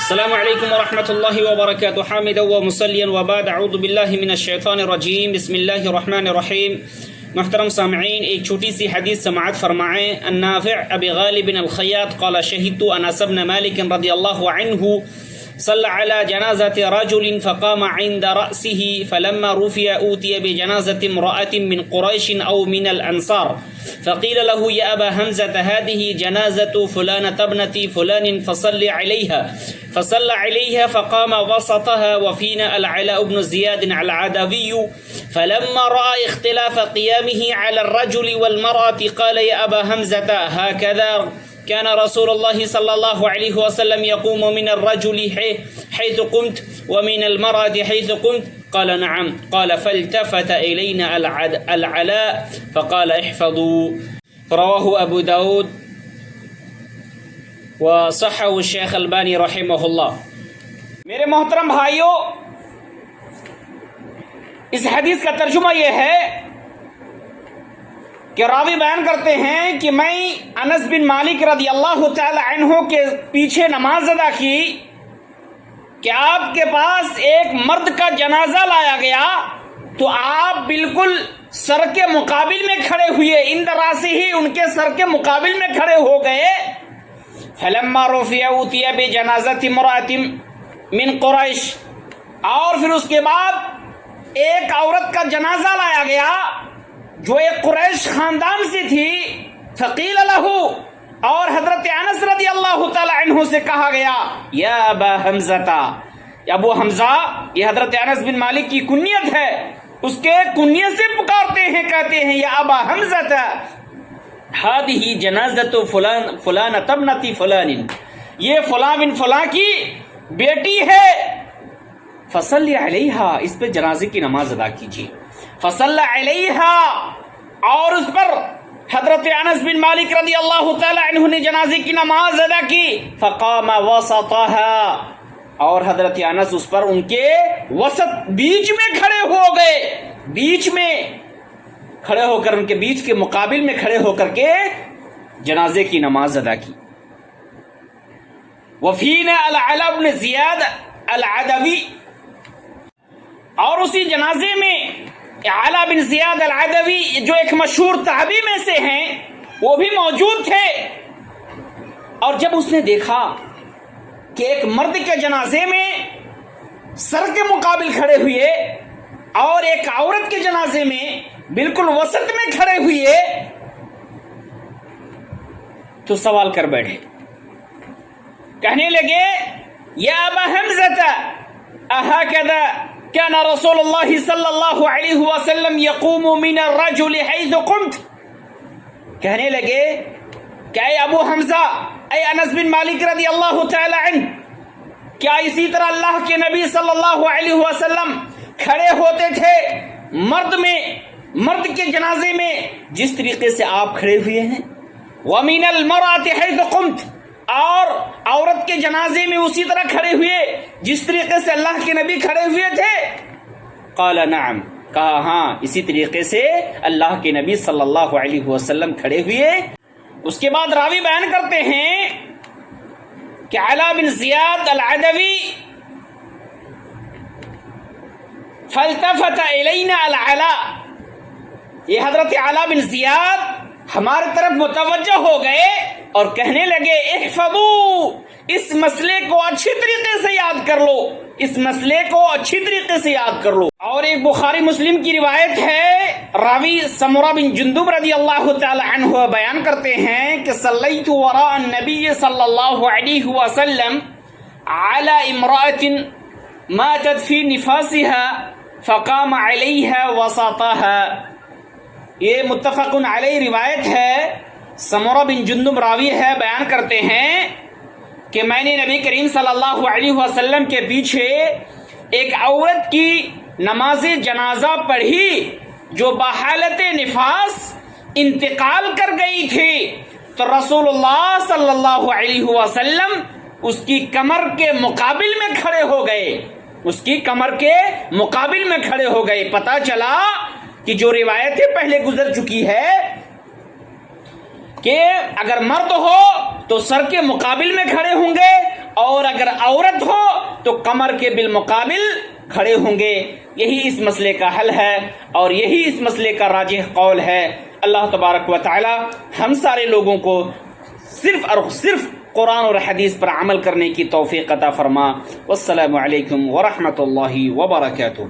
السلام علیکم ورحمۃ اللہ وبرکاتہ حامدا ومصلیا وبعد اعوذ باللہ من الشیطان الرجیم بسم اللہ الرحمن الرحیم۔ محترم سامعین، ایک چھوٹی سی حدیث سماعت فرمائیں۔ النافع ابی غالب الخیاط قال شہدت انس بن مالک رضی اللہ عنہ صلى على جنازة رجل فقام عند رأسه فلما رفع أوتي بجنازة امرأة من قريش أو من الأنصار فقيل له يا أبا حمزة هذه جنازة فلانة ابنة فلان فصلي عليها فقام وسطها وفينا العلاء بن زياد العدوي فلما رأى اختلاف قيامه على الرجل والمرأة قال يا أبا حمزة هكذا كان رسول الله صلى الله عليه وسلم يقوم من الرجل حيث قمت ومن المرأة حيث قمت قال نعم قال فالتفت إلينا العلاء فقال احفظوا رواه أبو داود وصححه الشيخ الباني رحمه الله۔ میرے محترم بھائیوں، اس حدیث کا ترجمہ یہ ہے کہ راوی بیان کرتے ہیں کہ میں انس بن مالک رضی اللہ تعالی عنہ کے پیچھے نماز ادا کی کہ آپ کے پاس ایک مرد کا جنازہ لایا گیا تو آپ بالکل سر کے مقابل میں کھڑے ہوئے، اندراسی ہی ان کے سر کے مقابل میں کھڑے ہو گئے۔ فلما رفع اوتی بجنازۃ امرأۃ من قریش، اور پھر اس کے بعد ایک عورت کا جنازہ لایا گیا جو ایک قریش خاندان سے تھی۔ فقیل لہ، اور حضرت انس رضی اللہ تعالی عنہ سے کہا گیا یا ابا حمزہ، ابو حمزہ، یہ حضرت انس بن مالک کی کنیت ہے، اس کے کنیت سے پکارتے ہیں، کہتے ہیں یا ابا حمزہ ہذہ جنازۃ فلانۃ ابنۃ فلان، یہ فلاں بن فلاں کی بیٹی ہے، فصلی علیہا، اس پہ جنازے کی نماز ادا کیجیے۔ فصلی علیہا، اور اس پر حضرت انس بن مالک رضی اللہ تعالی عنہ نے جنازے کی نماز ادا کی۔ فقام وسطها، اور حضرت انس اس پر ان کے وسط بیچ میں کھڑے ہو گئے، بیچ میں کھڑے ہو کر ان کے بیچ کے مقابل میں کھڑے ہو کر کے جنازے کی نماز ادا کی۔ وفینا العلاء بن زیاد العدوی، اور اسی جنازے میں علاء بن زیاد العدوی جو ایک مشہور تابعی میں سے ہیں وہ بھی موجود تھے۔ اور جب اس نے دیکھا کہ ایک مرد کے جنازے میں سر کے مقابل کھڑے ہوئے اور ایک عورت کے جنازے میں بالکل وسط میں کھڑے ہوئے تو سوال کر بیٹھے، کہنے لگے یا ابا حمزہ اہکذا كان رسول الله صلی اللہ علیہ وسلم يقوم من الرجل حيث قمت، کہنے لگے کہ اے ابو حمزہ، اے انس بن مالک رضی اللہ تعالی عنہ، کیا اسی طرح اللہ کے نبی صلی اللہ علیہ وسلم کھڑے ہوتے تھے مرد کے جنازے میں جس طریقے سے آپ کھڑے ہوئے ہیں؟ ومن المرأة حيث قمت، اور عورت کے جنازے میں اسی طرح کھڑے ہوئے جس طریقے سے اللہ کے نبی کھڑے ہوئے تھے؟ قال نعم، کہا ہاں، اسی طریقے سے اللہ کے نبی صلی اللہ علیہ وسلم کھڑے ہوئے۔ اس کے بعد راوی بیان کرتے ہیں کہ علاء بن زیاد العدوی فالتفت الینا العلاء، یہ حضرت علاء بن زیاد ہماری طرف متوجہ ہو گئے اور کہنے لگے احفظوا، اس مسئلے کو اچھی طریقے سے یاد کر لو، اس مسئلے کو اچھی طریقے سے یاد کر لو۔ اور ایک بخاری مسلم کی روایت ہے، راوی سمرہ بن جندب رضی اللہ تعالی عنہ بیان کرتے ہیں کہ صلیت وراء النبی صلی اللہ علیہ وسلم على امرأة ماتت في نفاسها فقام عليها وسطها، یہ متفق علیہ روایت ہے۔ سمرہ بن جندب راوی ہے، بیان کرتے ہیں کہ میں نے نبی کریم صلی اللہ علیہ وسلم کے پیچھے ایک عورت کی نماز جنازہ پڑھی جو بحالت نفاس انتقال کر گئی تھی، تو رسول اللہ صلی اللہ علیہ وسلم اس کی کمر کے مقابل میں کھڑے ہو گئے، اس کی کمر کے مقابل میں کھڑے ہو گئے۔ پتہ چلا کہ جو روایتیں پہلے گزر چکی ہے کہ اگر مرد ہو تو سر کے مقابل میں کھڑے ہوں گے اور اگر عورت ہو تو کمر کے بالمقابل کھڑے ہوں گے. یہی اس مسئلے کا حل ہے اور یہی اس مسئلے کا راجح قول ہے. اللہ تبارک و تعالی ہم سارے لوگوں کو صرف اور صرف قرآن اور حدیث پر عمل کرنے کی توفیق عطا فرما. والسلام علیکم ورحمۃ اللہ وبرکاتہ.